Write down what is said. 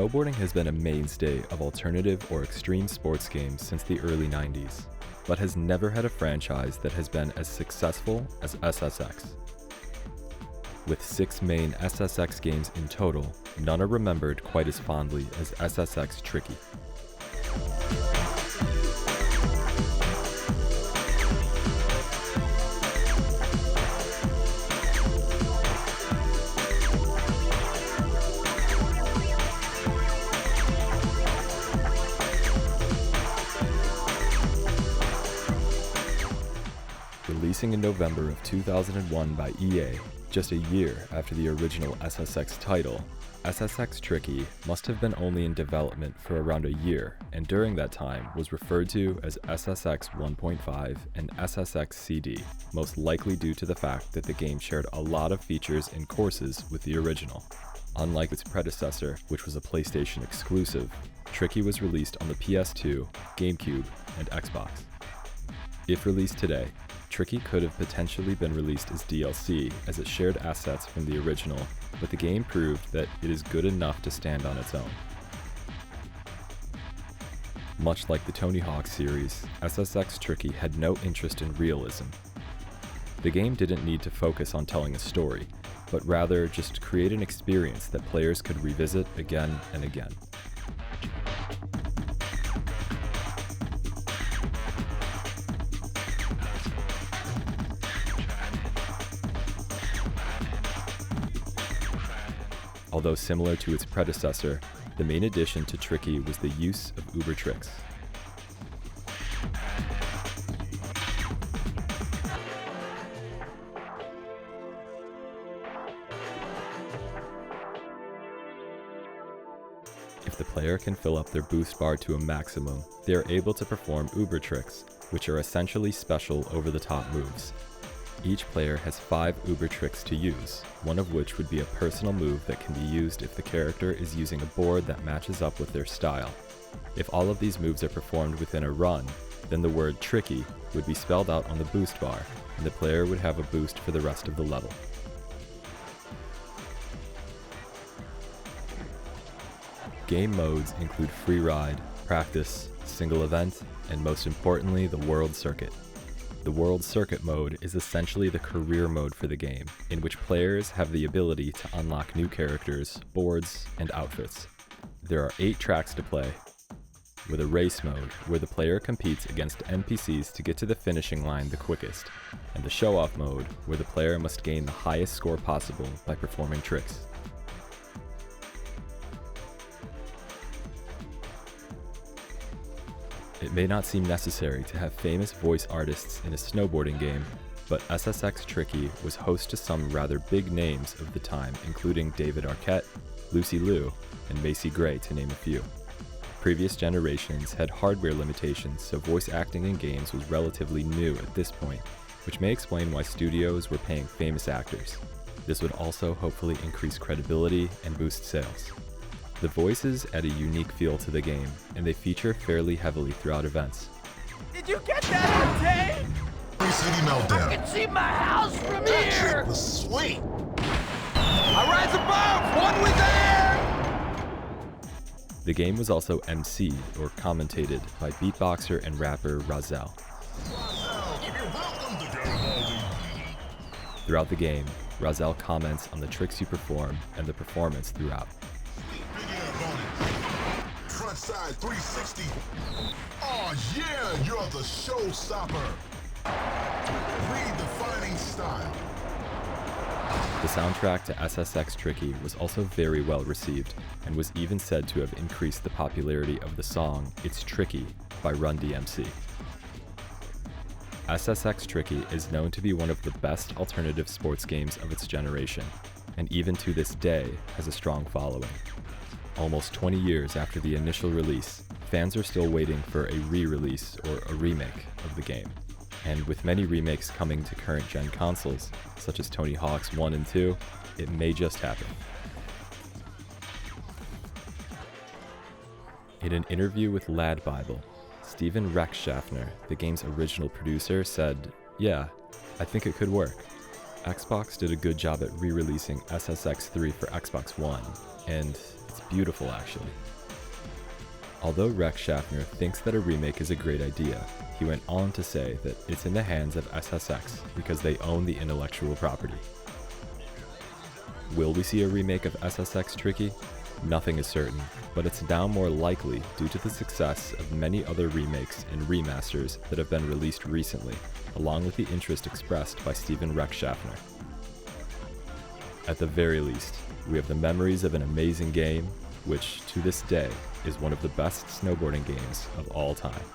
Snowboarding has been a mainstay of alternative or extreme sports games since the early 90s, but has never had a franchise that has been as successful as SSX. With 6 main SSX games in total, none are remembered quite as fondly as SSX Tricky. Releasing in November of 2001 by EA, just a year after the original SSX title, SSX Tricky must have been only in development for around a year, and during that time was referred to as SSX 1.5 and SSX CD, most likely due to the fact that the game shared a lot of features and courses with the original. Unlike its predecessor, which was a PlayStation exclusive, Tricky was released on the PS2, GameCube, and Xbox. If released today, Tricky could have potentially been released as DLC, as it shared assets from the original, but the game proved that it is good enough to stand on its own. Much like the Tony Hawk series, SSX Tricky had no interest in realism. The game didn't need to focus on telling a story, but rather just create an experience that players could revisit again and again. Although similar to its predecessor, the main addition to Tricky was the use of Uber tricks. If the player can fill up their boost bar to a maximum, they are able to perform Uber tricks, which are essentially special over-the-top moves. Each player has 5 Uber tricks to use, one of which would be a personal move that can be used if the character is using a board that matches up with their style. If all of these moves are performed within a run, then the word Tricky would be spelled out on the boost bar, and the player would have a boost for the rest of the level. Game modes include free ride, practice, single event, and most importantly, the World Circuit. The World Circuit mode is essentially the career mode for the game, in which players have the ability to unlock new characters, boards, and outfits. There are 8 tracks to play, with a race mode where the player competes against NPCs to get to the finishing line the quickest, and the show-off mode where the player must gain the highest score possible by performing tricks. It may not seem necessary to have famous voice artists in a snowboarding game, but SSX Tricky was host to some rather big names of the time, including David Arquette, Lucy Liu, and Macy Gray, to name a few. Previous generations had hardware limitations, so voice acting in games was relatively new at this point, which may explain why studios were paying famous actors. This would also hopefully increase credibility and boost sales. The voices add a unique feel to the game, and they feature fairly heavily throughout events. Did you get that, Dave? City meltdown. I can see my house from That here! trick was sweet. I rise above! One with air! The game was also emceed or commentated by beatboxer and rapper Rahzel. Throughout the game, Rahzel comments on the tricks you perform and the performance throughout. Frontside 360. Oh yeah, you're the showstopper. Redefining style. The soundtrack to SSX Tricky was also very well received, and was even said to have increased the popularity of the song It's Tricky by Run DMC. SSX Tricky is known to be one of the best alternative sports games of its generation, and even to this day has a strong following. Almost 20 years after the initial release, fans are still waiting for a re-release or a remake of the game. And with many remakes coming to current-gen consoles, such as Tony Hawk's 1 and 2, it may just happen. In an interview with Lad Bible, Steven Rex Schaffner, the game's original producer, said, "Yeah, I think it could work." Xbox did a good job at re-releasing SSX 3 for Xbox One, and it's beautiful actually. Although Rex Schaffner thinks that a remake is a great idea, he went on to say that it's in the hands of SSX because they own the intellectual property. Will we see a remake of SSX Tricky? Nothing is certain, but it's now more likely due to the success of many other remakes and remasters that have been released recently, along with the interest expressed by Stephen Rex Schaffner. At the very least, we have the memories of an amazing game, which to this day is one of the best snowboarding games of all time.